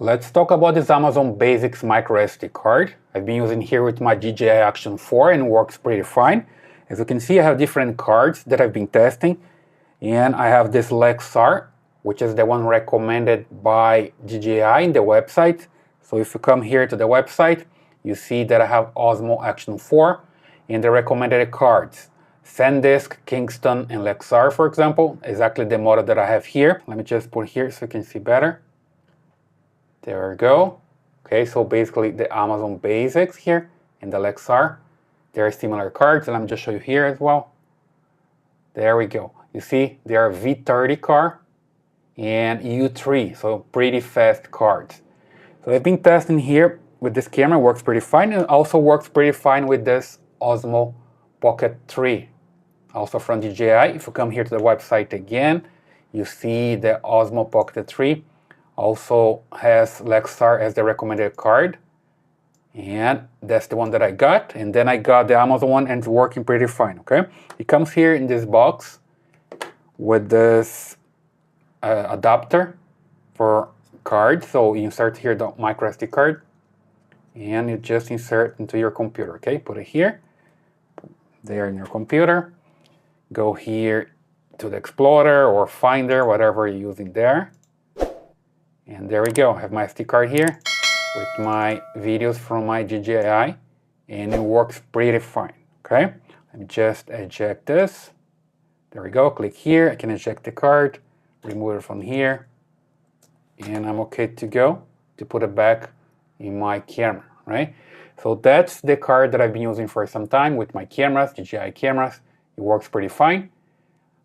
Let's talk about this Amazon Basics microSD card. I've been using here with my DJI Action 4 and it works pretty fine. As you can see, I have different cards that I've been testing, and I have this Lexar, which is the one recommended by DJI in the website. So if you come here to the website, you see that I have Osmo Action 4 and the recommended cards. SanDisk, Kingston, and Lexar, for example, exactly the model that I have here. Let me just put here so you can see better. There we go. Okay, so basically the Amazon Basics here and the Lexar, they're similar cards, and let me just show you here as well. There we go. You see, they are V30 car and U3, so pretty fast cards. So I've been testing here with this camera, works pretty fine, and also works pretty fine with this Osmo Pocket 3, also from DJI. If you come here to the website again, you see the Osmo Pocket 3 also has Lexar as the recommended card, and that's the one that I got. And then I got the Amazon one, and it's working pretty fine. Okay, it comes here in this box with this adapter for cards. So you insert here the microSD card, and you just insert into your computer. Okay, put it here, there in your computer. Go here to the Explorer or Finder, whatever you're using there. And there we go, I have my SD card here with my videos from my DJI, and it works pretty fine, okay? Let me just eject this. There we go, click here, I can eject the card, remove it from here, and I'm okay to go to put it back in my camera, right? So that's the card that I've been using for some time with my cameras, DJI cameras. It works pretty fine.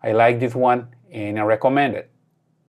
I like this one and I recommend it.